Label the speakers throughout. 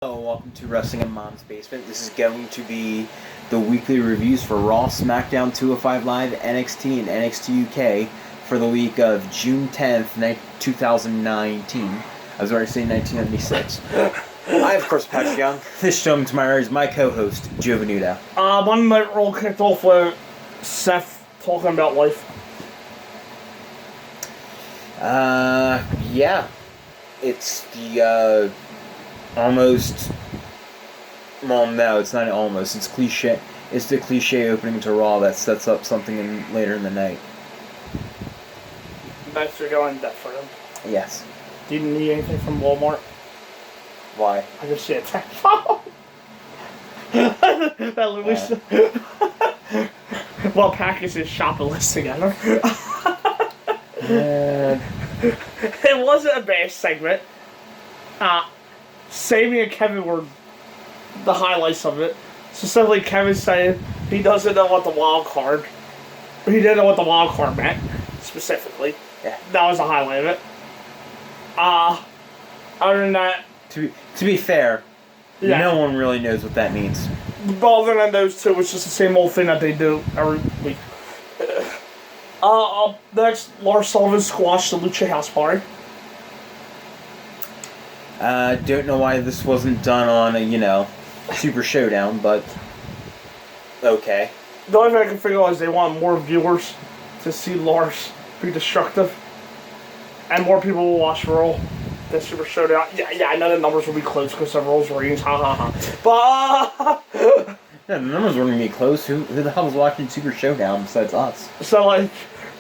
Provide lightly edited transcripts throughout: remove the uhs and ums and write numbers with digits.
Speaker 1: Hello, welcome to Wrestling in Mom's Basement. This is going to be the weekly reviews for Raw, SmackDown, 205 Live, NXT, and NXT UK for the week of June 10th, 2019. I was already saying 1996. I, of course, Patrick Young. This gentleman to my right is my co-host, Joe Venuto.
Speaker 2: One night roll kicked off with Seth talking about life.
Speaker 1: Yeah. It's the, almost... Well, no, it's not almost. It's cliche. It's the cliche opening to Raw that sets up something later in the night.
Speaker 2: Thanks for going in depth for them.
Speaker 1: Yes.
Speaker 2: Didn't need anything from Walmart.
Speaker 1: Why?
Speaker 2: I just see a text phone. That Louis. What package is shopping list together?
Speaker 1: Man.
Speaker 2: It wasn't a bad segment. Sammy and Kevin were the highlights of it. Specifically, Kevin saying he doesn't know what the wild card. He didn't know what the wild card meant, specifically.
Speaker 1: Yeah.
Speaker 2: That was the highlight of it. Other than that...
Speaker 1: To be fair,
Speaker 2: yeah.
Speaker 1: No one really knows what that means.
Speaker 2: Other than those two, it's just the same old thing that they do every week. Next, Lars Sullivan squashed the Lucha House Party.
Speaker 1: Don't know why this wasn't done on a, Super Showdown, but okay.
Speaker 2: The only thing I can figure out is they want more viewers to see Lars be destructive. And more people will watch Raw than Super Showdown. Yeah, I know the numbers will be close because of Raw's ratings, But,
Speaker 1: yeah, the numbers weren't going to be close. Who the hell was watching Super Showdown besides us?
Speaker 2: So,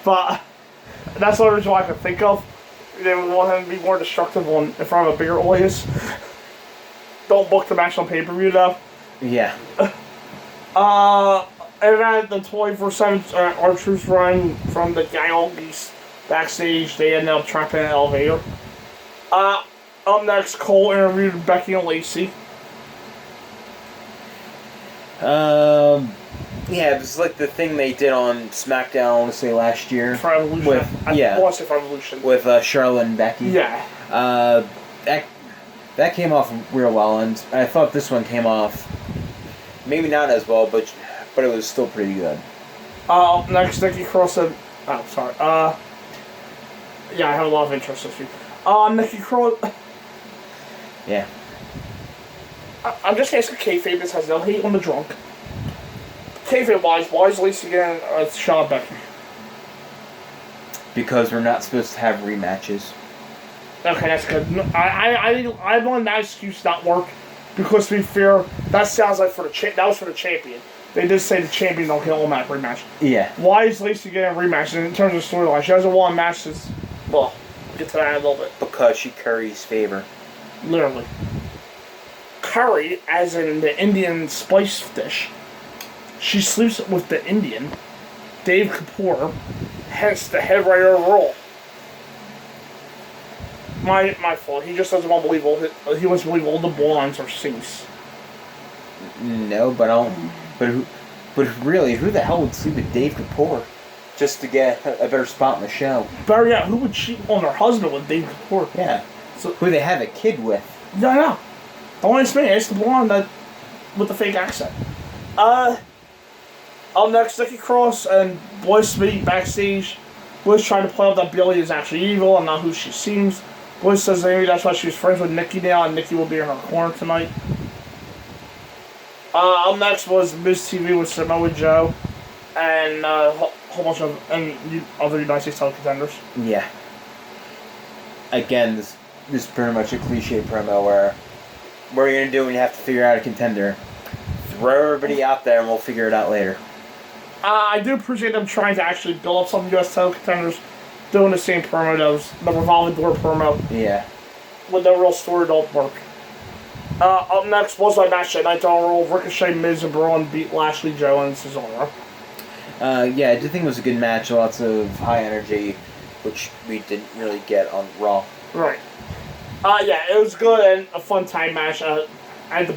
Speaker 2: but that's the only reason why I can think of. They would want him to be more destructive in front of a bigger audience. Don't book the match on pay-per-view, though.
Speaker 1: Yeah.
Speaker 2: And then the 24/7 R-Truth run from the Gallagher's backstage, they ended up trapped in an elevator. Up next, Cole interviewed Becky and Lacey.
Speaker 1: Yeah, it was like the thing they did on SmackDown, I want to say last year.
Speaker 2: For Evolution. I want to say for Evolution.
Speaker 1: With Charlotte and Becky.
Speaker 2: Yeah.
Speaker 1: That came off real well, and I thought this one came off maybe not as well, but it was still pretty good.
Speaker 2: Next, Nikki Cross and... Oh, sorry. Yeah, I have a lot of interest this week. Nikki Cross...
Speaker 1: Yeah.
Speaker 2: I'm just asking kayfabe, this has no hate on the drunk. Kayfabe-wise, why is Lacey getting Charlotte Becky?
Speaker 1: Because we're not supposed to have rematches.
Speaker 2: Okay, that's good. I want that excuse not work, because to be fair, that sounds like that was for the champion. They did say the champion don't get all that rematch.
Speaker 1: Yeah.
Speaker 2: Why is Lacey getting a rematch in terms of storyline? She hasn't won a match since... Well, we'll get to that in a little bit.
Speaker 1: Because she curries favor.
Speaker 2: Literally. Curry, as in the Indian spice dish. She sleeps with the Indian, Dave Kapoor, hence the head writer of Raw. My fault. He just doesn't want to believe he wants to believe all the blondes are sinks.
Speaker 1: No, but I don't. But really, who the hell would sleep with Dave Kapoor just to get a better spot in the show?
Speaker 2: Better yet, who would cheat on their husband with Dave Kapoor?
Speaker 1: Yeah. So, who they have a kid with?
Speaker 2: Yeah, I know. Don't ask me. Ask the blonde with the fake accent. Up next, Nikki Cross and Bliss meet backstage. Bliss trying to play up that Billy is actually evil and not who she seems. Bliss says maybe that's why she's friends with Nikki now, and Nikki will be in her corner tonight. Up next was Miz TV with Samoa Joe and a whole bunch of other United States title contenders.
Speaker 1: Yeah. Again, this is pretty much a cliche promo where what are you going to do when you have to figure out a contender? Throw everybody out there and we'll figure it out later.
Speaker 2: I do appreciate them trying to actually build up some U.S. title contenders, doing the same promo that was the revolving door promo.
Speaker 1: Yeah. With
Speaker 2: no real story, don't work. Up next was my match at Night Roll. Ricochet, Miz, and Braun beat Lashley, Joe, and Cesaro.
Speaker 1: Yeah, I did think it was a good match. Lots of high energy, which we didn't really get on Raw.
Speaker 2: Right. Yeah, it was good and a fun time match. And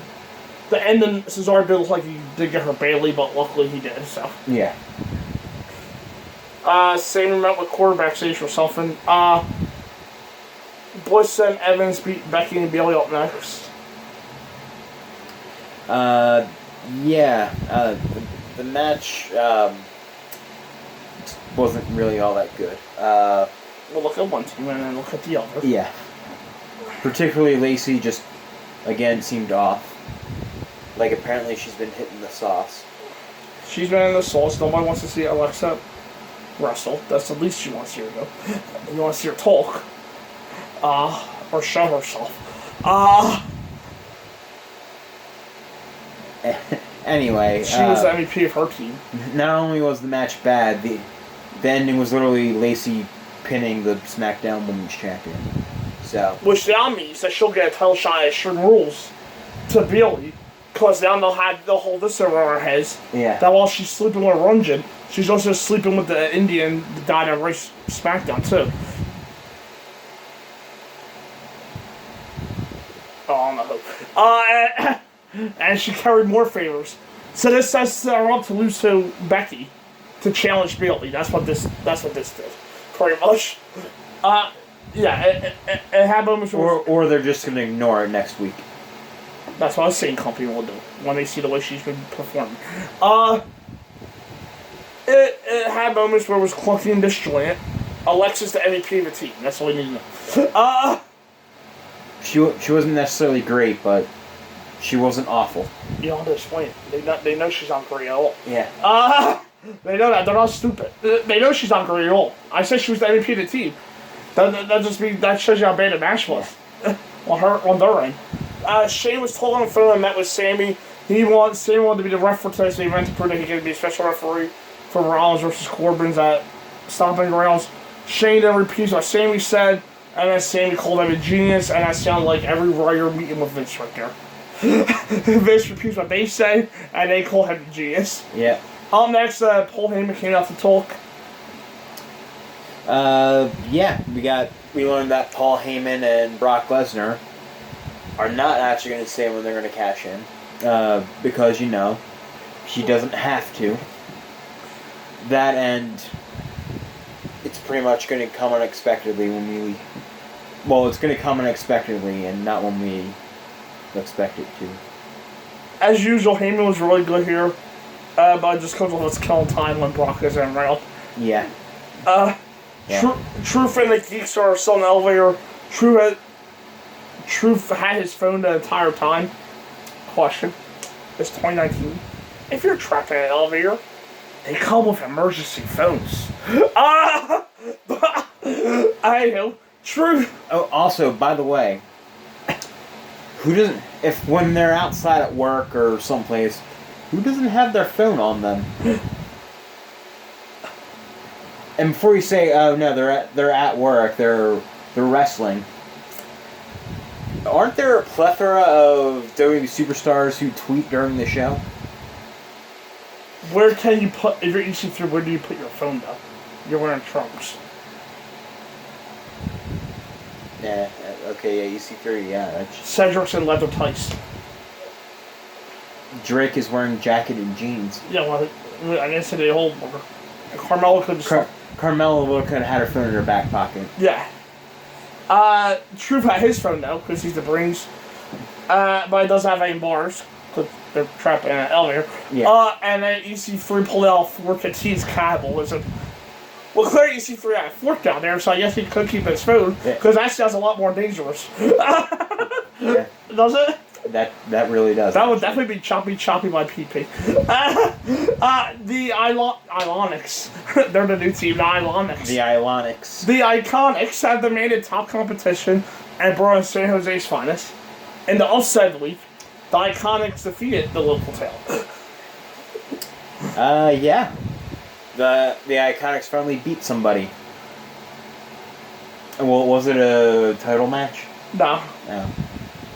Speaker 2: the ending, Cesaro did look like he did get her Bailey, but luckily he did, so.
Speaker 1: Yeah.
Speaker 2: Same amount with quarterback stage for Sullivan. Bliss and Evans beat Becky and Bailey up next.
Speaker 1: The match wasn't really all that good.
Speaker 2: We'll look at one team and then look at the other.
Speaker 1: Yeah. Particularly Lacey just, again, seemed off. Like, apparently she's been hitting the sauce.
Speaker 2: She's been in the sauce. Nobody wants to see Alexa wrestle. That's the least you want to see her do. You want to see her talk. Or show herself.
Speaker 1: Anyway.
Speaker 2: She was the MVP of her team.
Speaker 1: Not only was the match bad, the ending was literally Lacey pinning the SmackDown Women's Champion. So.
Speaker 2: Which now means that she'll get a title shot at Extreme Rules to Bayley. Because now they'll hold this over her heads.
Speaker 1: Yeah.
Speaker 2: That while she's sleeping with Runjin, she's also sleeping with the Indian that died at Race SmackDown too. Oh, no. And she carried more favors. So this sets her up to lose to Becky to challenge Bayley. That's what this did, pretty much. It had moments
Speaker 1: or they're just gonna ignore it next week.
Speaker 2: That's what I was saying company will do when they see the way she's been performing. It had moments where it was clunky and disjointed. Alexa's the MVP of the team. That's all we need to know.
Speaker 1: She wasn't necessarily great, but she wasn't awful.
Speaker 2: You don't have to explain it. They know she's not great at all.
Speaker 1: Yeah.
Speaker 2: They know that. They're not stupid. They know she's not great at all. I said she was the MVP of the team. That shows you how bad the match was. on their end. Shane was told on the phone and met with Sammy. Sammy wanted to be the ref for today's event to prove that he could be a special referee for Rollins versus Corbin's at Stomping Grounds. Shane then repeats what Sammy said, and then Sammy called him a genius, and that sounded like every writer meeting with Vince right there. Vince repeats what they say, and they call him a genius.
Speaker 1: Yeah.
Speaker 2: Up next, Paul Heyman came out to talk.
Speaker 1: We learned that Paul Heyman and Brock Lesnar are not actually going to say when they're going to cash in, because he doesn't have to. That and it's pretty much going to come unexpectedly it's going to come unexpectedly and not when we expect it to.
Speaker 2: As usual, Heyman was really good here, but just because of his killing time when Brock is around.
Speaker 1: Yeah.
Speaker 2: Truth and the Geeks are still in the elevator. Truth had his phone the entire time. Question. It's 2019. If you're trapped in an elevator, they come with emergency phones. I know. Truth.
Speaker 1: Oh, also, by the way, when they're outside at work or someplace, who doesn't have their phone on them? And before you say, "Oh no, they're at work, they're wrestling," aren't there a plethora of WWE superstars who tweet during the show?
Speaker 2: Where can you put if you're EC3? Where do you put your phone though? You're wearing trunks.
Speaker 1: Yeah. Okay. Yeah. EC3. Yeah. That's...
Speaker 2: Cedric's in leather tights.
Speaker 1: Drake is wearing jacket and jeans.
Speaker 2: Yeah. Well, I didn't say the whole. Carmella could just.
Speaker 1: Carmella could have had her phone in her back pocket.
Speaker 2: Yeah. Truth had his phone though, because he's the brains. But he doesn't have any bars, because they're trapped in an elevator.
Speaker 1: Yeah.
Speaker 2: And then EC3 pulled out 415's cannibalism. Well, clearly EC3 had a fork down there, so I guess he could keep his phone, because that sounds a lot more dangerous.
Speaker 1: Yeah.
Speaker 2: Does it?
Speaker 1: That really does.
Speaker 2: That would definitely be choppy by PP. The Ilonics. They're the new team, the Ilonics.
Speaker 1: The Ilonics.
Speaker 2: The Iconics have demanded top competition and brought in San Jose's finest. In the upset week, the Iconics defeated the local town.
Speaker 1: Yeah. The Iconics finally beat somebody. Well, was it a title match?
Speaker 2: No.
Speaker 1: No.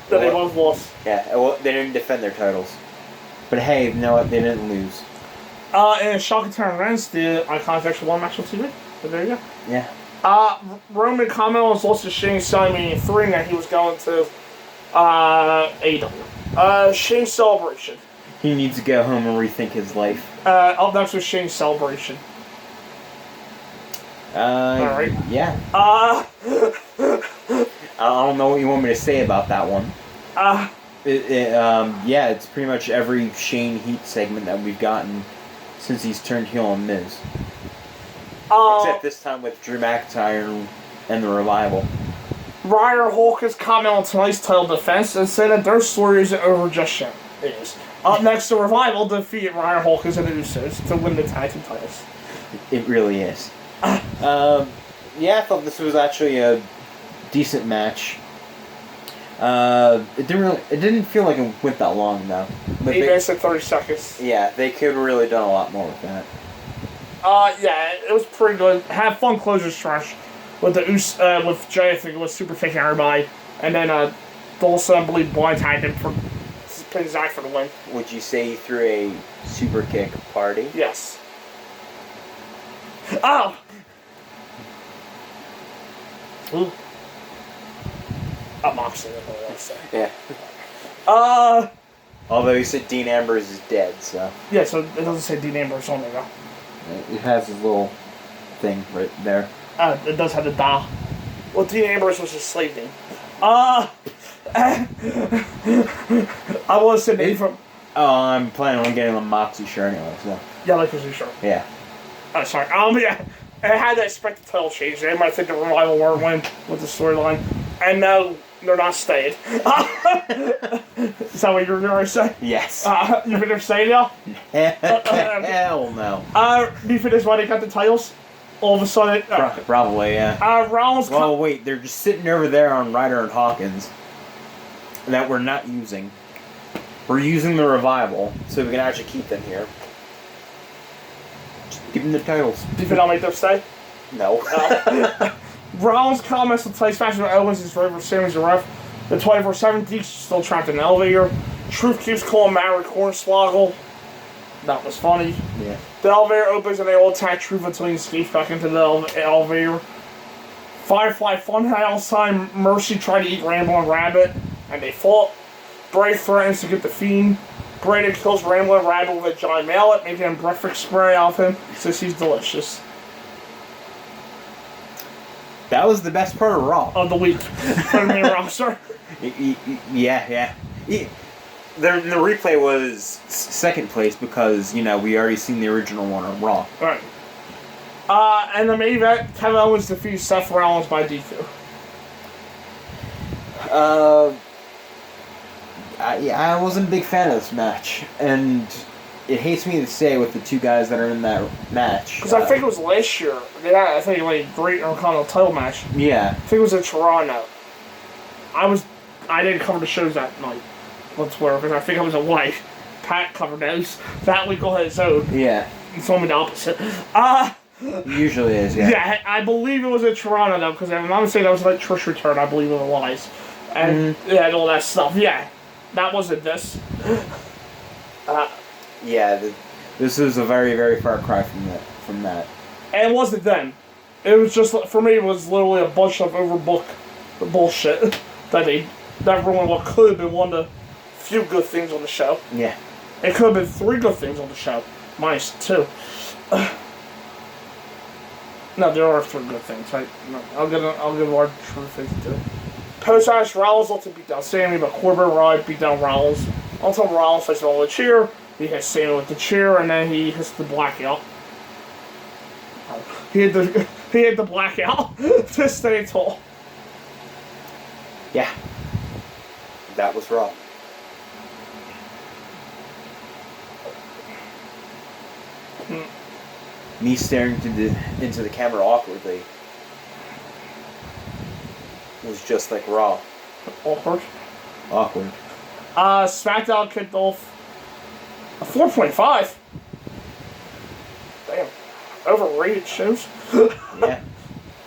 Speaker 2: But they both lost.
Speaker 1: Yeah, well, they didn't defend their titles. But hey, you know what? They didn't lose.
Speaker 2: In Shocking Turn events, the Iconics actually won match on TV. So there you go.
Speaker 1: Yeah.
Speaker 2: Roman Carmelo was lost to Shane Simon 3 and he was going to AEW. Shane's Celebration.
Speaker 1: He needs to go home and rethink his life.
Speaker 2: Up next was Shane's Celebration. Alright.
Speaker 1: Yeah. I don't know what you want me to say about that one. Yeah, it's pretty much every Shane Heat segment that we've gotten since he's turned heel on Miz. Except this time with Drew McIntyre and the Revival.
Speaker 2: Ryder Hulk has commented on tonight's title defense and said that their story isn't over just yet. It is. Up next, the Revival defeat Ryder Hulk and the Usos to win the tag team titles.
Speaker 1: It really is. Yeah, I thought this was actually a decent match. It didn't feel like it went that long though.
Speaker 2: 8 minutes and 30 seconds.
Speaker 1: Yeah, they could have really done a lot more with that.
Speaker 2: Yeah, it was pretty good. Had fun closure stretch with with Jay. I think it was super kicking everybody, and then Dawson, I believe, blind tagged him for pin Zack for the win.
Speaker 1: Would you say he threw a super kick party?
Speaker 2: Yes. Oh. Ooh. Moxley, that's what I want to say.
Speaker 1: Yeah. Although he said Dean Ambrose is dead, so.
Speaker 2: Yeah, so it doesn't say Dean Ambrose on there though.
Speaker 1: It has his little thing right there.
Speaker 2: It does have the da. Well, Dean Ambrose was his slave name. I want to say name from.
Speaker 1: Oh, I'm planning on getting a Moxie shirt anyway, so.
Speaker 2: Yeah, I like his new shirt.
Speaker 1: Yeah.
Speaker 2: Oh, sorry. Yeah. I had to expect the title change. They might think the Revival won't win with the storyline. And no, they're not staying. Is that what you're going to say?
Speaker 1: Yes.
Speaker 2: You think they're staying now?
Speaker 1: Hell no.
Speaker 2: Do you think that's why they got the titles? All of a sudden?
Speaker 1: Probably, yeah.
Speaker 2: Rollins...
Speaker 1: Well, wait, they're just sitting over there on Ryder and Hawkins that we're not using. We're using the Revival, so we can actually keep them here. Just give them the titles.
Speaker 2: Do you think I'll make them stay?
Speaker 1: No.
Speaker 2: Rollins comments on tonight's match with Owens is right for Sammy's the ref. The 24/7 Deke's still trapped in an elevator. Truth keeps calling Mary Cornswoggle. That was funny.
Speaker 1: Yeah.
Speaker 2: The elevator opens and they all attack Truth until he escapes back into the elevator. Firefly Funhouse time. Mercy tried to eat Ramblin' Rabbit, and they fought. Bray threatens to get the Fiend. Bray then kills Ramblin' Rabbit with a giant mallet, making him breakfast spray off him, since he's delicious.
Speaker 1: That was the best part of Raw.
Speaker 2: Of the week. For the main roster.
Speaker 1: Yeah. The replay was second place because, we already seen the original one on Raw.
Speaker 2: Right. And the main event, Kevin Owens defeats Seth Rollins by DQ.
Speaker 1: I wasn't a big fan of this match, and it hates me to say with the two guys that are in that match.
Speaker 2: Because I think it was last year. I think like great Intercontinental title match.
Speaker 1: Yeah.
Speaker 2: I think it was in Toronto. I didn't cover the shows that night. Let's work, because I think I was away. Pat covered those. That week on his own.
Speaker 1: Yeah.
Speaker 2: He told me the opposite.
Speaker 1: Usually is, yeah.
Speaker 2: Yeah, I believe it was in Toronto though, because I'm not saying that was like Trish Return, I believe it was. And and all that stuff. Yeah. That wasn't this.
Speaker 1: Yeah, this is a very, very far cry from that.
Speaker 2: And it wasn't then. It was just, for me, it was literally a bunch of overbooked bullshit that ruined what could have been one of the few good things on the show.
Speaker 1: Yeah.
Speaker 2: It could have been 3 good things on the show. Minus 2. No, there are 3 good things. I'll give our true things to. Post-match, Rollins looks to beat down Sammy, but Corbin Ride beat down Rollins. Until Rollins fights him with the chair, he hits Sammy with the chair, and then he hits the blackout. He hit the blackout to stay tall.
Speaker 1: Yeah. That was Raw. Me staring into the camera awkwardly was just like Raw.
Speaker 2: Awkward. SmackDown kicked off a 4.5. Damn. Overrated shows.
Speaker 1: Yeah.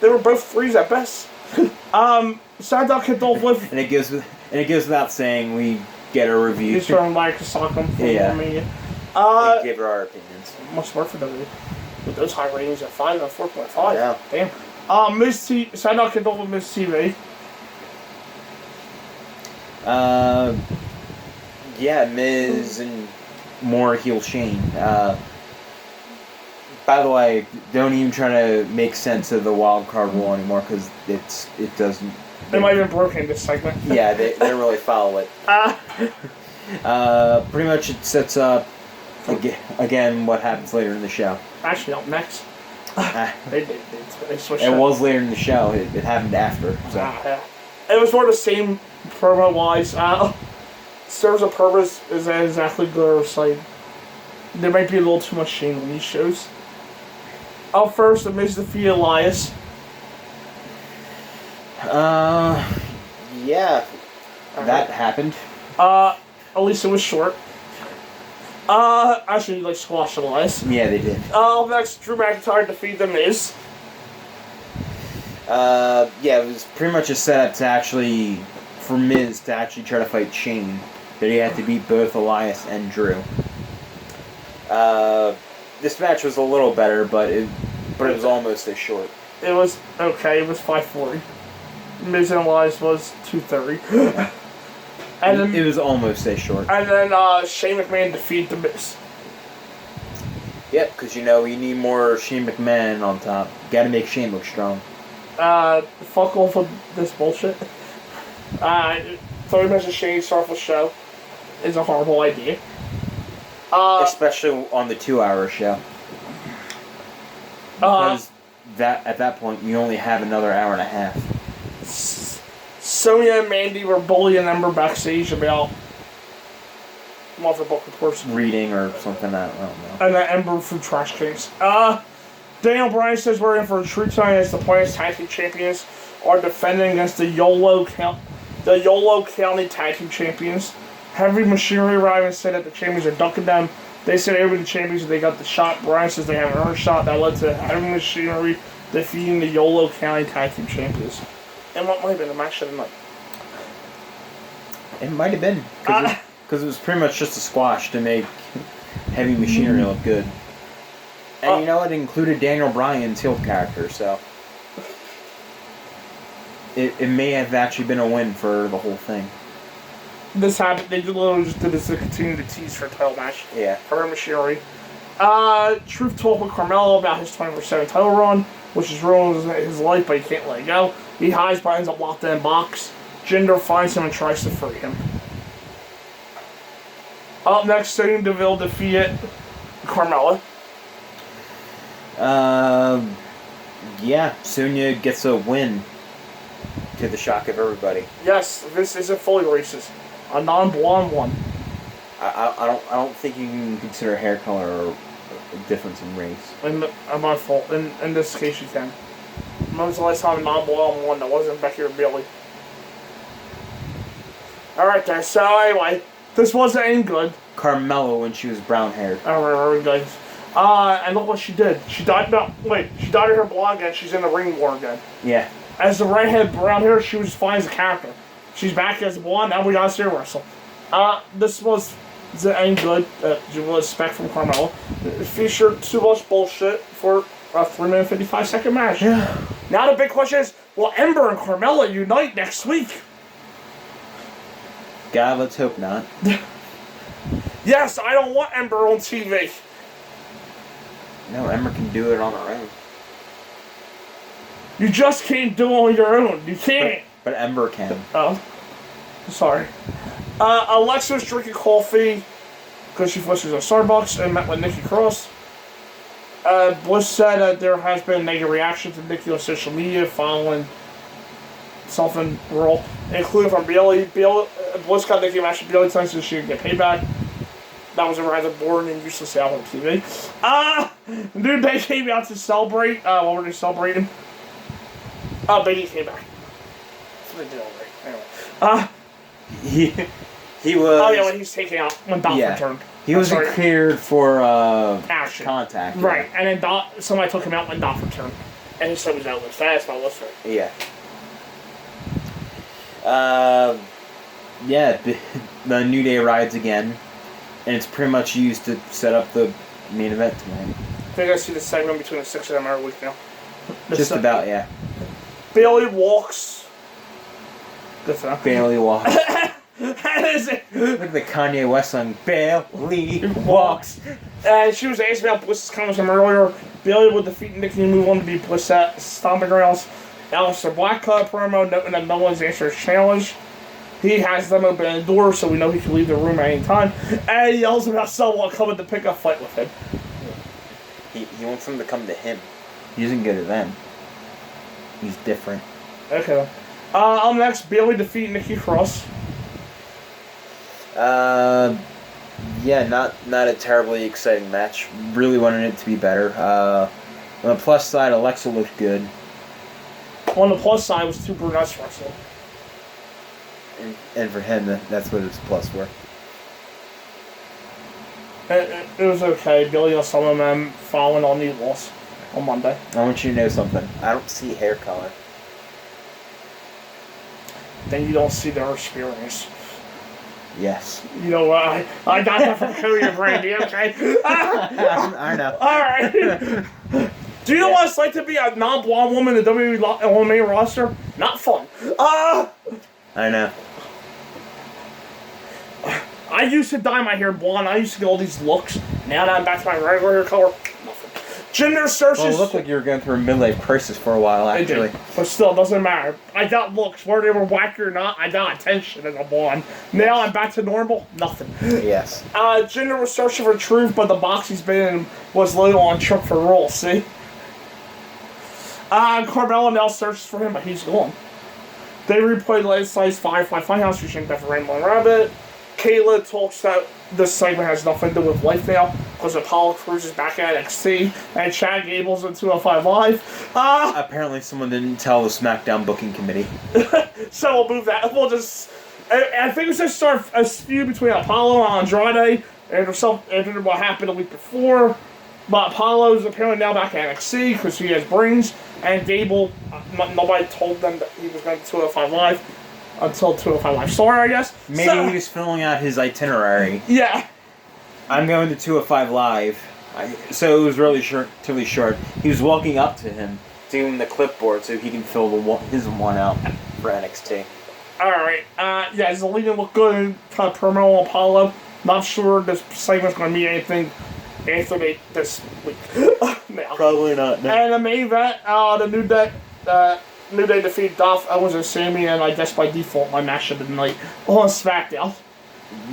Speaker 2: They were both 3s at best. SmackDown kicked off with...
Speaker 1: And it goes without saying we get a review.
Speaker 2: He's from Mike Sockham for me.
Speaker 1: We give our opinions.
Speaker 2: Much more for WWE. With those high ratings at 5 and 4.5.
Speaker 1: Yeah.
Speaker 2: Damn. SmackDown kicked off with Miz TV.
Speaker 1: Yeah, Miz and more heel Shane. By the way, don't even try to make sense of the wild card rule anymore because it doesn't
Speaker 2: They might have been broken this segment.
Speaker 1: Yeah, they didn't really follow it. Pretty much it sets up, again, what happens later in the show.
Speaker 2: Actually, up next. They switched
Speaker 1: it was later in the show. It happened after. So.
Speaker 2: Yeah. It was more the same promo-wise. Serves a purpose is exactly good. Like, there might be a little too much shame in these shows. Up first, the Miz defeated Elias.
Speaker 1: Yeah. That happened.
Speaker 2: At least it was short. Actually, like, squashed Elias.
Speaker 1: Yeah, they did.
Speaker 2: Next, Drew McIntyre defeated The Miz.
Speaker 1: Yeah, it was pretty much a setup to actually, for Miz to actually try to fight Shane. But he had to beat both Elias and Drew. This match was a little better, but it was almost as short.
Speaker 2: It was okay. It was 5:40. Miz and Elias was 2:30. And then
Speaker 1: it was almost as short.
Speaker 2: And then Shane McMahon defeated The Miz.
Speaker 1: Yep, because you need more Shane McMahon on top. Got to make Shane look strong.
Speaker 2: Fuck off with this bullshit. 30 minutes of Shane start off the show is a horrible idea.
Speaker 1: Especially on the 2-hour show. Because at that point you only have another hour and a half.
Speaker 2: Sonya and Mandy were bullying Ember backstage about Mother Book reports.
Speaker 1: Reading or something, I don't know.
Speaker 2: And then Ember threw trash cans. Daniel Bryan says we're in for a true time as the Players Tag Team Champions are defending against the Yolo County Tag Team Champions. Heavy Machinery arrived and said that the champions are ducking them. They said they were the champions and they got the shot. Bryan says they haven't earned a shot. That led to Heavy Machinery defeating the Yolo County Tag Team Champions. And what might have been the match of the night?
Speaker 1: It might have been. Because it was pretty much just a squash to make Heavy Machinery look good. And it included Daniel Bryan's heel character, so... It may have actually been a win for the whole thing.
Speaker 2: This happened, they literally just did this to continue to tease for a title match.
Speaker 1: Yeah.
Speaker 2: For Machinery. Truth talked with Carmelo about his 24/7 title run, which has ruined his life, but he can't let it go. He hides, but ends up locked in a box. Jinder finds him and tries to free him. Up next, Sonya Deville defeated Carmella.
Speaker 1: Yeah, Sonya gets a win. To the shock of everybody.
Speaker 2: Yes, this isn't fully racist. A non-blonde one.
Speaker 1: I don't think you can consider hair color a difference in race.
Speaker 2: My fault. In this case, you can. When was the last time a non-blonde one that wasn't Becky or Billy? Alright guys, so anyway, this wasn't any good.
Speaker 1: Carmella when she was brown haired.
Speaker 2: Alright guys. And look what she did. She dyed her blonde again, she's in the ring war again.
Speaker 1: Yeah.
Speaker 2: As the redhead brown hair, she was fine as a character. She's back as blonde, now we gotta see her wrestle. This was any good, you would expect from Carmella. It featured too much bullshit for a 3-minute 55-second match.
Speaker 1: Yeah.
Speaker 2: Now the big question is, will Ember and Carmella unite next week?
Speaker 1: God, let's hope not.
Speaker 2: Yes, I don't want Ember on TV.
Speaker 1: No, Ember can do it on her own.
Speaker 2: You just can't do it on your own. You can't.
Speaker 1: But Ember can.
Speaker 2: Oh. Sorry. Alexa was drinking coffee because she flushes at Starbucks and met with Nikki Cross. Bliss said that there has been a negative reaction to Nikki on social media following something Raw, including from Bayley. Bliss got Nikki a match with Bayley tonight so she could get payback. That was a rather boring and useless out on TV. Dude, they came out to celebrate. What were they celebrating? Bailey came back. That's what they did already. Anyway.
Speaker 1: He was...
Speaker 2: Oh yeah, when he's taking out, when Dolph returned.
Speaker 1: He wasn't cleared for
Speaker 2: action.
Speaker 1: Contact.
Speaker 2: Right, and then somebody took him out when Dolph returned. And he said he was out list. That's my list right.
Speaker 1: Yeah. The New Day rides again. And it's pretty much used to set up the main event tonight.
Speaker 2: I think I see the segment between the 6 of them every week now.
Speaker 1: Just about, yeah.
Speaker 2: Bailey walks. Good for that.
Speaker 1: Bailey walks.
Speaker 2: That is it.
Speaker 1: Look at the Kanye West song, Bailey walks.
Speaker 2: And she was asking about Bliss's comments from earlier. Bailey would defeat Nikki and move on to be Bliss at Stomping Grounds. Aleister Black cut a promo noting that no one's answered his challenge. He has them open the door so we know he can leave the room at any time. And he yells about someone coming to pick a fight with him.
Speaker 1: He wants them to come to him. He isn't good at them. He's different.
Speaker 2: Okay. Up next, Bayley defeat Nikki Cross.
Speaker 1: Yeah, not a terribly exciting match. Really wanted it to be better. On the plus side, Alexa looked good.
Speaker 2: On the plus side was two brunettes wrestling.
Speaker 1: And for him, that's what his plus were.
Speaker 2: It was okay. Billy and some of them following on the loss on Monday.
Speaker 1: I want you to know something. I don't see hair color.
Speaker 2: Then you don't see their experience.
Speaker 1: Yes.
Speaker 2: You know what? I got that from Cody and Brandy, okay?
Speaker 1: I know.
Speaker 2: Alright. Do you know what it's like to be a non-blonde woman in the WWE main roster? Not fun.
Speaker 1: I know.
Speaker 2: I used to dye my hair blonde. I used to get all these looks. Now that I'm back to my regular hair color, nothing. Gender searches.
Speaker 1: Well, it looked like you were going through a midlife crisis for a while, actually.
Speaker 2: It did. But still, it doesn't matter. I got looks. Whether they were wacky or not, I got attention as a blonde. Now I'm back to normal, nothing.
Speaker 1: Yes.
Speaker 2: Gender was searching for truth, but the box he's been in was low on Chuck for roll, see? Carmella now searches for him, but he's gone. They replayed last night's Firefly Funhouse featuring Beth Rainbow Rabbit. Kayla talks that this segment has nothing to do with life now because Apollo Crews is back at NXT and Chad Gable's in 205 Live.
Speaker 1: Apparently someone didn't tell the SmackDown booking committee.
Speaker 2: So we'll move that. We'll just... I think it's going to start a feud between Apollo and Andrade and what happened the week before. But Apollo's apparently now back at NXT because he has brains. And Gable, nobody told them that he was going to 205 Live. Until 205 Live started, I guess.
Speaker 1: Maybe he was filling out his itinerary.
Speaker 2: Yeah.
Speaker 1: I'm going to 205 Live. So it was relatively short. He was walking up to him, giving him the clipboard so he can fill his one out for NXT.
Speaker 2: Alright. Yeah, the lead looked good. Kind of promo on Apollo. Not sure this segment's going to mean anything after this week. Now.
Speaker 1: Probably not. No.
Speaker 2: And the main event, the New Day defeat Dolph Owens and Sammy, and I guess by default my match of the night on SmackDown.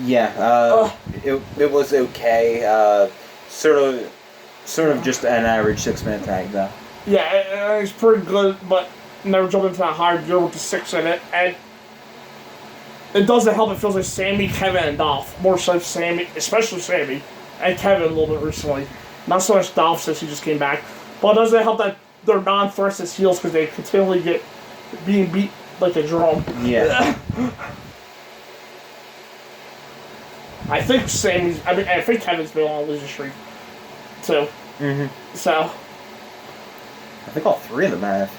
Speaker 1: Yeah, it was okay. Sort of just an average 6-man tag though.
Speaker 2: Yeah, it's pretty good, but never jumped into that higher gear with the 6 in it, and it doesn't help. It feels like Sammy, Kevin, and Dolph. More so Sammy, especially Sammy, and Kevin a little bit recently. Not so much Dolph since he just came back, but it doesn't help that they're non-threats as heels because they continually get being beat like a drum.
Speaker 1: Yeah.
Speaker 2: I think I think Kevin's been on a losing streak too.
Speaker 1: Mm-hmm.
Speaker 2: So.
Speaker 1: I think all 3 of them have.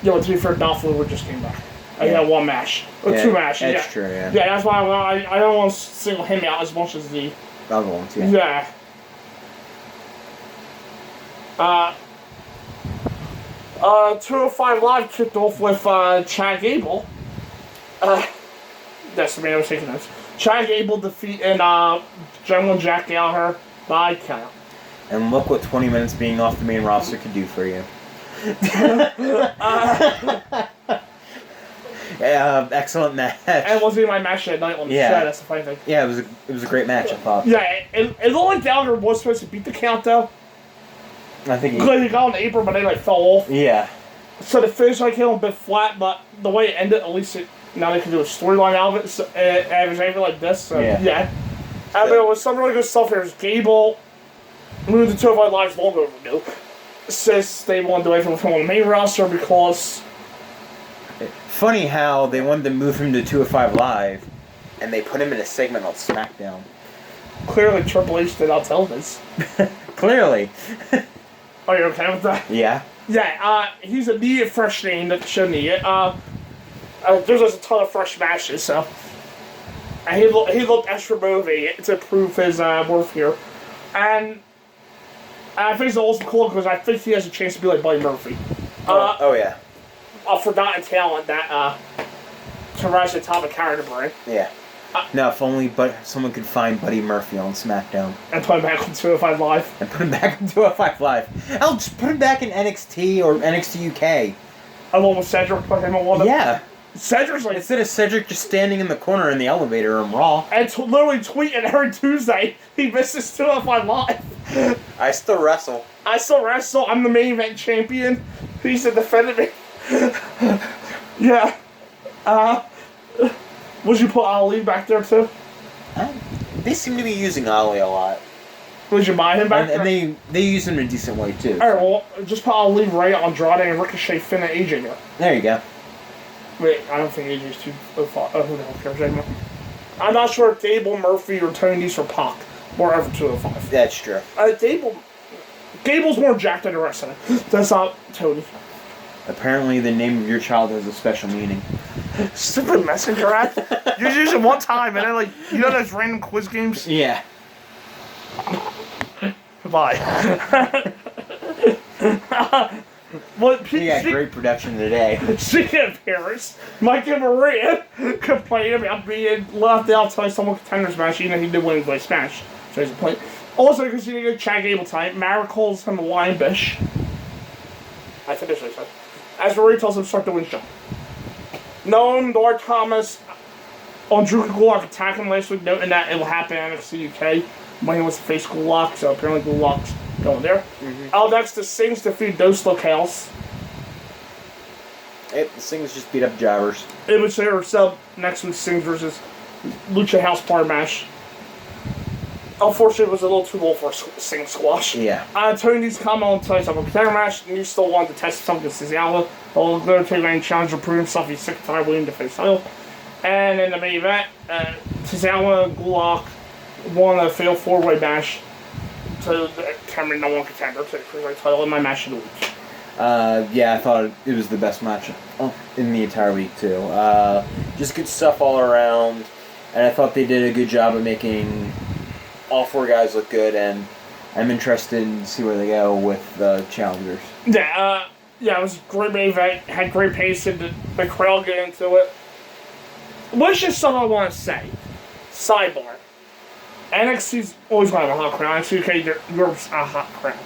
Speaker 2: Yeah, but to be fair, Dolph Ziggler just came back. I got 1 match. Or 2 matches.
Speaker 1: That's true, yeah.
Speaker 2: Yeah, that's why I don't want to single him out as much as the
Speaker 1: other ones, yeah.
Speaker 2: Yeah. 205 Live kicked off with Chad Gable. That's the man I was taking notes. Chad Gable defeating General Jack Gallagher by count.
Speaker 1: And look what 20 minutes being off the main roster could do for you. Excellent match.
Speaker 2: And it wasn't even my match that night on the show, that's the funny thing.
Speaker 1: Yeah, it was a great match, I thought.
Speaker 2: Yeah, it looked like Gallagher was supposed to beat the count, though.
Speaker 1: I think
Speaker 2: he got on the apron, but they fell off.
Speaker 1: Yeah.
Speaker 2: So the finish came a bit flat, but the way it ended, at least now they can do a storyline out of it. So, it was anything like this. So, yeah. I mean, it was some really good stuff here. Gable moved to 205 Live's long overdue. Since they wanted to do anything with him on the main roster because...
Speaker 1: Funny how they wanted to move him to 205 Live, and they put him in a segment on SmackDown.
Speaker 2: Clearly Triple H did not tell this.
Speaker 1: Clearly.
Speaker 2: Are you okay with that?
Speaker 1: Yeah.
Speaker 2: Yeah, he's a needed fresh name that should need it. There's just a ton of fresh matches, so... And he looked extra movie to prove his worth here. And I think it's also cool because I think he has a chance to be like Buddy Murphy.
Speaker 1: Oh, yeah.
Speaker 2: A forgotten talent that can rise to the top of character brand.
Speaker 1: Yeah. Now, if only someone could find Buddy Murphy on SmackDown.
Speaker 2: And put him back on 205 Live.
Speaker 1: And put him back on 205 Live. I'll just put him back in NXT or NXT UK.
Speaker 2: Along with Cedric, put him on one of them.
Speaker 1: Yeah.
Speaker 2: Cedric's like...
Speaker 1: Instead of Cedric just standing in the corner in the elevator room, Raw.
Speaker 2: And literally tweeting every Tuesday, he misses 205 Live.
Speaker 1: I still wrestle.
Speaker 2: I'm the main event champion. He's the defendant me. Yeah. Would you put Ali back there too?
Speaker 1: They seem to be using Ali a lot.
Speaker 2: Would you buy him back there?
Speaker 1: And they use him in a decent way too.
Speaker 2: Alright, well, just put Ali, Ray, Andrade, and Ricochet, Finn, and AJ there.
Speaker 1: There you go.
Speaker 2: Wait, I don't think AJ's too... who the hell cares anymore? I'm not sure if Gable, Murphy, or Tony for Pac were ever 205.
Speaker 1: That's true.
Speaker 2: Gable's more jacked than the rest of it. That's not Tony.
Speaker 1: Apparently the name of your child has a special meaning.
Speaker 2: Stupid messenger app. You use it one time and then, like, you know those random quiz games?
Speaker 1: Yeah.
Speaker 2: Bye.
Speaker 1: You got great production today.
Speaker 2: Speaking of Paris, Mike and Maria complained about being left out by someone contenders match, even though he did win by Spanish. So he's a point. Also, because he didn't get Chad Gable time, Mara calls him a wine bish. I think that's what he said. As Marie tells him to start the win show. Noam Dar Thomas on Drew Gulak attacked him last week, noting that it will happen in NXT UK when he was to face Gulak, so apparently Gulak's going there. Next, the Sings defeat Dos Locales.
Speaker 1: The Sings just beat up jobbers.
Speaker 2: It was their sub next week's Sings versus Lucha House Party match. Unfortunately, it was a little too low for a Sing squash.
Speaker 1: Yeah.
Speaker 2: Tony's comment on tonight's contender match, and you still wanted to test something against Cesaro. He'll go to take challenge to prove himself. He's sick and tired waiting to face title. And in the main event, Cesaro and Gulak won a fatal 4-way match to determine no one contender to the cruiserweight title in my match of the week.
Speaker 1: Yeah, I thought it was the best match in the entire week too. Just good stuff all around, and I thought they did a good job of making all 4 guys look good, and I'm interested to see where they go with the challengers.
Speaker 2: Yeah, it was a great main event, had great pace, and the crowd get into it. What's just something I want to say? Sidebar. NXT's always going to have a hot crowd. NXT UK, Europe's a hot crowd.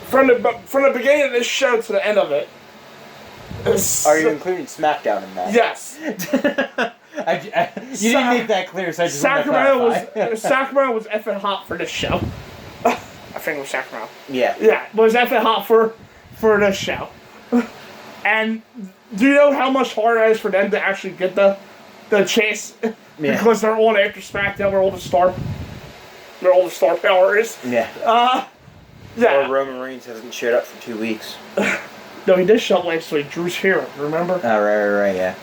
Speaker 2: From the beginning of this show to the end of it.
Speaker 1: Are you including SmackDown in that?
Speaker 2: Yes.
Speaker 1: You didn't make that clear, so I just wanted to clarify.
Speaker 2: Sacramento was effing hot for this show. I think it was Sacramento.
Speaker 1: Yeah.
Speaker 2: Yeah, it was effing hot for this show. And do you know how much harder it is for them to actually get the chase? Yeah. Because they're on after SmackDown, where all the star power is.
Speaker 1: Yeah.
Speaker 2: Yeah.
Speaker 1: Or Roman Reigns hasn't showed up for 2 weeks.
Speaker 2: No, he did show up last week. Drew's here, remember?
Speaker 1: Oh, right, yeah.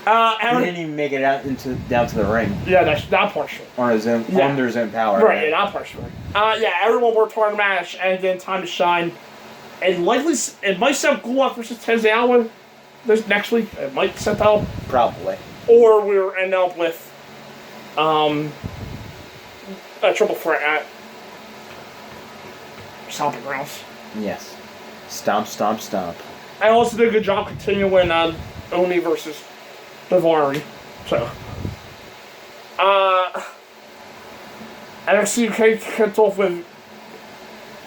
Speaker 2: He
Speaker 1: didn't even make it out down to the ring.
Speaker 2: Yeah, that's not partial.
Speaker 1: On his own, under his own power.
Speaker 2: Right, yeah, not partial. Yeah, everyone worked hard in the match, and again, time to shine. And likely, it might set up Gulak versus Cesaro this next week. It might set that up.
Speaker 1: Probably.
Speaker 2: Or we're ending up with a triple threat at Stomping Grounds.
Speaker 1: Yes. Stomp, stomp, stomp.
Speaker 2: I also did a good job continuing Oni versus Davari. So, NXT UK kicked off with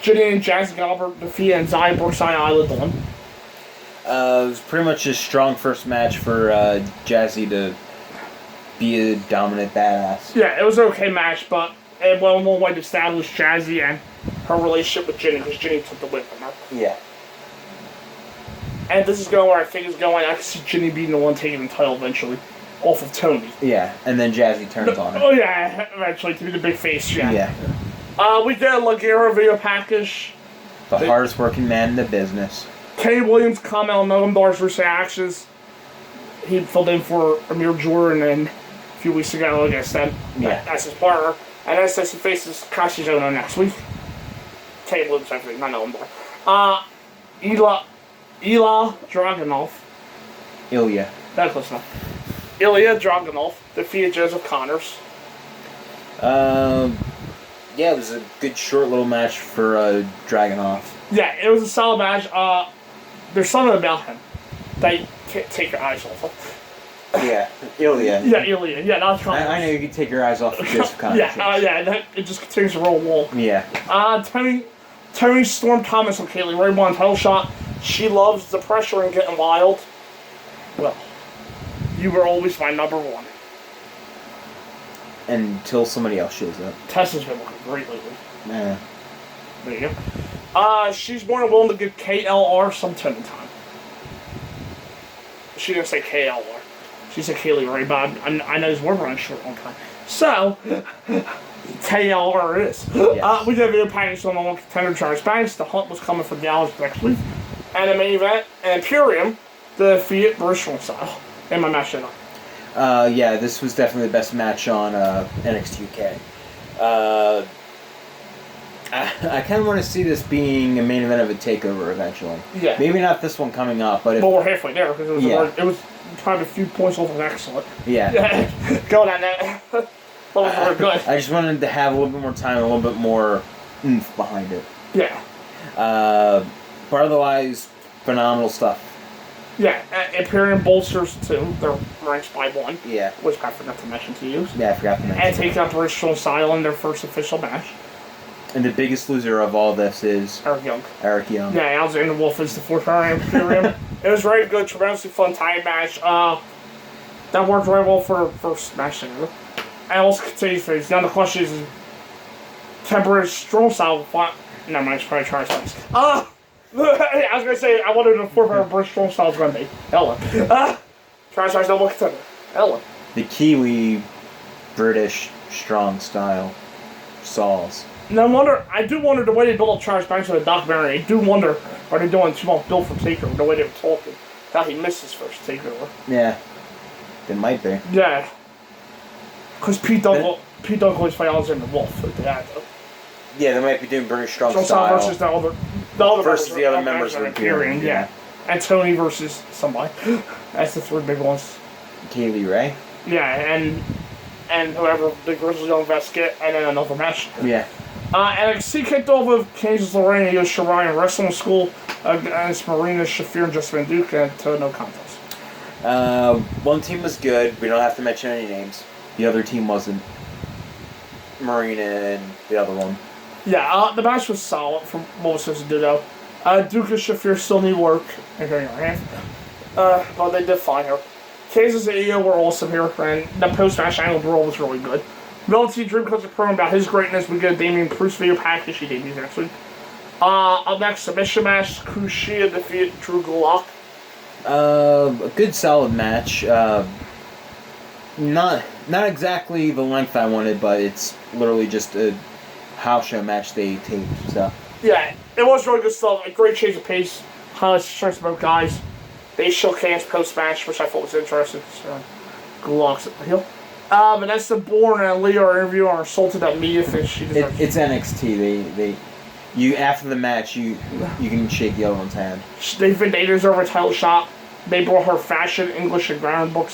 Speaker 2: Ginny and Jazzy Gobert defeating Zaya Brookside Island Dawn.
Speaker 1: It was pretty much a strong first match for Jazzy to be a dominant badass.
Speaker 2: Yeah, it was an okay match, but it went a long way to establish Jazzy and her relationship with Ginny, because Ginny took the win from her.
Speaker 1: Yeah.
Speaker 2: And this is going where I think it's going. I can see Ginny being the one taking the title eventually, off of Tony.
Speaker 1: Yeah, and then Jazzy turns on her.
Speaker 2: Oh yeah, eventually to be the big face. Yeah.
Speaker 1: Yeah.
Speaker 2: We did a Ligero video package.
Speaker 1: The hardest working man in the business.
Speaker 2: Kenny Williams comment on Noam Dar's first actions. He filled in for Amir Jordan and a few weeks ago, like I said.
Speaker 1: Yeah.
Speaker 2: That's his partner. And that's he faces Kashi Zono next week. Kenny Williams, I think, not Noam Dar. Ilya Dragunov. That's close enough. Ilya Dragunov defeated Joseph Connors.
Speaker 1: Yeah, it was a good short little match for Dragunov.
Speaker 2: Yeah, it was a solid match. There's something about him that you can't take your eyes off of.
Speaker 1: Yeah, Ilya.
Speaker 2: Yeah, Ilya. Yeah, not Connors.
Speaker 1: I know you can take your eyes off of Joseph Connors.
Speaker 2: It just continues to roll wall.
Speaker 1: Yeah.
Speaker 2: Tony Storm Thomas and Kaylee Ray won a title shot. She loves the pressure and getting wild. Well, you were always my number one.
Speaker 1: Until somebody else shows up.
Speaker 2: Tessa's been looking great lately.
Speaker 1: Yeah.
Speaker 2: There you go. She's more than willing to give KLR some time. She didn't say KLR. She said Kaylee Ray, but I know his word running short one time. So, KLR it is.
Speaker 1: Yes.
Speaker 2: We did a video package on the one contender Charles Banks. The hunt was coming for Dallas next week. And the main event, and Imperium defeated British style in my match tonight.
Speaker 1: Yeah, this was definitely the best match on NXT UK. I kind of want to see this being a main event of a takeover eventually.
Speaker 2: Yeah.
Speaker 1: Maybe not this one coming up, but
Speaker 2: we're halfway there because it was probably a few points off of excellent.
Speaker 1: Yeah.
Speaker 2: Going on that. But we're good.
Speaker 1: I just wanted to have a little bit more time, a little bit more oomph behind it.
Speaker 2: Yeah.
Speaker 1: But otherwise, phenomenal stuff.
Speaker 2: Yeah, Imperium bolsters too. They're ranked by 1.
Speaker 1: Yeah.
Speaker 2: Which I forgot to mention to you.
Speaker 1: Yeah, I forgot to mention.
Speaker 2: And take out British style in their first official match.
Speaker 1: And the biggest loser of all this is
Speaker 2: Eric Young.
Speaker 1: Yeah,
Speaker 2: Alexander Wolf is the 4th Imperium. It was very good, tremendously fun time match. That worked very well for first match together. And also continues phase. Now the question is, can British strong style fight? No, mind, it's probably Charles Banks. I was gonna say I wondered if 4th British strong style was gonna be Ella. Charles Banks double contender. Ella.
Speaker 1: The Kiwi British strong style Sauls.
Speaker 2: And I do wonder the way they built up Charles Banks in the documentary. I do wonder, are they doing too much build for Takeover, the way they were talking? That he missed his first Takeover.
Speaker 1: Yeah. It might be.
Speaker 2: Yeah. Because Pete Douglas fight Alexander Wolf if they had to.
Speaker 1: Yeah, they might be doing British strong style.
Speaker 2: Versus the other
Speaker 1: versus the other members of Imperium.
Speaker 2: Yeah. And Tony versus somebody. That's the 3 big ones.
Speaker 1: Kaylee Ray.
Speaker 2: Yeah, and whoever the Grizzly Young Vets get, and then another match.
Speaker 1: Yeah.
Speaker 2: NXT kicked off with Kansas Lorraine and Yosha Ryan Wrestling School against Marina Shafir and Justin Duke to no contest.
Speaker 1: One team was good. We don't have to mention any names. The other team wasn't. Marina and the other one.
Speaker 2: Yeah, the match was solid from what was supposed to do though. Duke and Shafir still need work in getting her half. But they did fine here. Kansas and EO were awesome here, and the post-match angle brawl was really good. Melty Dream cuts a promo about his greatness. We get a Damian Priest video package. He debuts next week. Up next, submission match. Kushida defeated Drew Gulak.
Speaker 1: A good solid match. Not exactly the length I wanted, but it's literally just a house show match they taped. So
Speaker 2: yeah, it was really good stuff. A great change of pace. Highlights strengths both guys. They shook hands post-match, which I thought was interesting. So, Gulak's at the heel. Vanessa Bourne and Leah are interviewing are assaulted at media fish.
Speaker 1: It's NXT. You after the match you can shake the other one's hand.
Speaker 2: They deserve a title shot. They brought her fashion, English, and grammar books